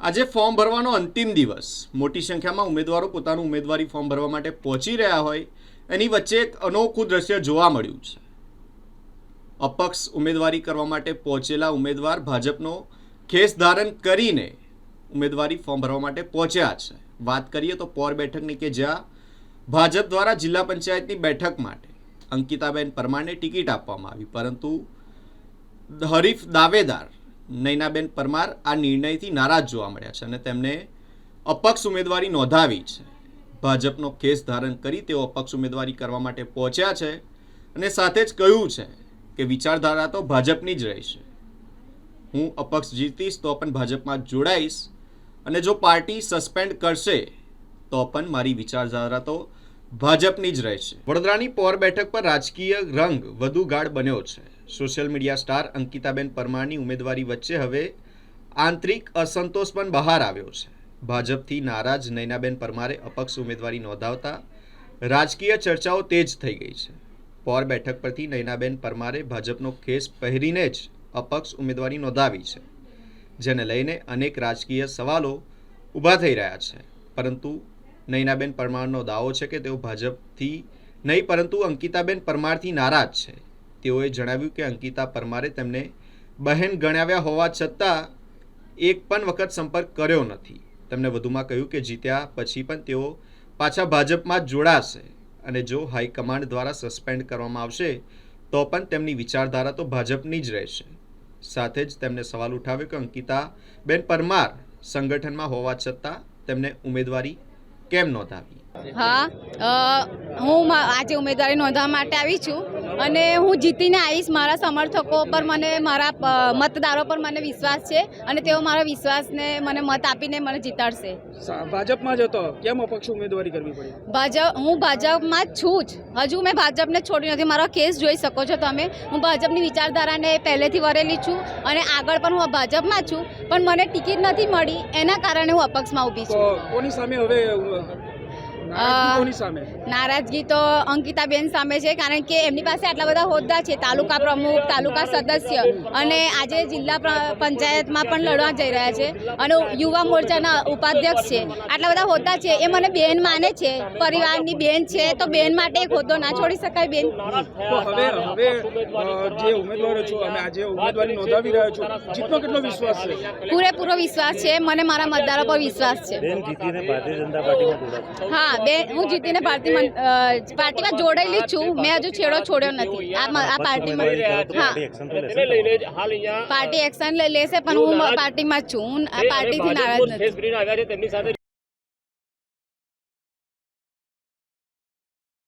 આજે ફોર્મ ભરવાનો અંતિમ દિવસ મોટી સંખ્યામાં ઉમેદવારો પોતાનું ઉમેદવારી ફોર્મ ભરવા માટે પહોંચી રહ્યા હોય એની વચ્ચે એક અનોખું દ્રશ્ય જોવા મળ્યું છે। અપક્ષ ઉમેદવારી કરવા માટે પહોંચેલા ઉમેદવાર ભાજપનો ખેસ ધારણ કરીને ઉમેદવારી ફોર્મ ભરવા માટે પહોંચ્યા છે। વાત કરીએ તો પોર બેઠકની કે જ્યાં ભાજપ દ્વારા જિલ્લા પંચાયતની બેઠક માટે અંકિતાબેન પરમારને ટિકિટ આપવામાં આવી, પરંતુ હરીફ દાવેદાર નૈનાબેન પરમાર આ નિર્ણયથી નારાજ જોવા મળ્યા છે અને તેમને અપક્ષ ઉમેદવારી નોંધાવી છે। ભાજપનો ખેસ ધારણ કરી તેઓ અપક્ષ ઉમેદવારી કરવા માટે પહોંચ્યા છે અને સાથે જ કહ્યું છે કે વિચારધારા તો ભાજપની જ રહેશે। હું અપક્ષ જીતીશ તો પણ ભાજપમાં જોડાઈશ અને જો પાર્ટી સસ્પેન્ડ કરશે તો પણ મારી વિચારધારા તો ભાજપની જ રહેશે। વડોદરાની પોર બેઠક પર રાજકીય રંગ વધુ ગાઢ બન્યો છે। સોશિયલ મીડિયા સ્ટાર અંકિતાબેન પરમારની ઉમેદવારી વચ્ચે હવે આંતરિક અસંતોષ પણ બહાર આવ્યો છે। ભાજપથી નારાજ નૈનાબેન પરમારે અપક્ષ ઉમેદવારી નોંધાવતા રાજકીય ચર્ચાઓ તેજ થઈ ગઈ છે। પોર બેઠક પરથી નૈનાબેન પરમારે ભાજપનો ખેસ પહેરીને જ અપક્ષ ઉમેદવારી નોંધાવી છે, જેને લઈને અનેક રાજકીય સવાલો ઊભા થઈ રહ્યા છે। પરંતુ નૈનાબેન પરમારનો દાવો છે કે તેઓ ભાજપથી નહીં પરંતુ અંકિતાબેન પરમારથી નારાજ છે। તેઓએ જણાવ્યું કે અંકિતા પરમારે તેમને બહેન ગણાવ્યા હોવા છતાં એક પણ વખત સંપર્ક કર્યો નથી। તેમણે વધુમાં કહ્યું કે જીત્યા પછી પણ તેઓ પાછા ભાજપમાં જ જોડાશે અને જો હાઈકમાન્ડ દ્વારા સસ્પેન્ડ કરવામાં આવશે તો પણ તેમની વિચારધારા તો ભાજપની જ રહેશે। સાથે જ તેમણે સવાલ ઉઠાવ્યો કે અંકિતાબેન પરમાર સંગઠનમાં હોવા છતાં તેમને ઉમેદવારી કેમ નોંધાવી। હું આજે ઉમેદવારી નોંધવા માટે આવી છું અને હું જીતીને આવીશ। મારા સમર્થકો પર મને, મારા મતદારો પર મને વિશ્વાસ છે અને તેઓ મારા વિશ્વાસને મને મત આપીને મને જીતાડશે। ભાજપમાં જ હતો, કેમ અપક્ષ ઉમેદવારી કરવી પડી? હું ભાજપમાં જ છું જ, હજુ મેં ભાજપને છોડી નથી। મારો કેસ જોઈ શકો છો તમે। હું ભાજપની વિચારધારાને પહેલેથી વરેલી છું અને આગળ પણ હું ભાજપમાં છું, પણ મને ટિકિટ નથી મળી, એના કારણે હું અપક્ષમાં ઊભી છું। કોની સામે હવે નારાજગી તો અંકિતાબેન સામે છે, કારણ કે એમની પાસે આટલા બધા હોદ્દા છે, તાલુકા પ્રમુખ, તાલુકા સદસ્ય અને આજે જિલ્લા પંચાયતમાં પણ લડવા જઈ રહ્યા છે અને યુવા મોરચાના ઉપાધ્યક્ષ છે। આટલા બધા હોદ્દા છે, એ મને બેન માને છે, પરિવારની બેન છે, તો બેન માટે એક હોદ્દો ના છોડી શકાય બેન। હવે જે ઉમેદવારો છો અને આજે ઉમેદવારી નોંધાવી રહ્યા છો, જીતનો કેટલો વિશ્વાસ છે? પૂરેપૂરો વિશ્વાસ છે મને, મારા મતદારો પર વિશ્વાસ છે। હા બેન, હું જીતીને પાર્ટીમાં જોડાયેલી છું, મેં હજુ છેડો છોડ્યો નથી આ પાર્ટીમાં। હા, પાર્ટી એક્શન લેશે, પણ હું પાર્ટીમાં જ છું, હું આ પાર્ટીથી નારાજ નથી।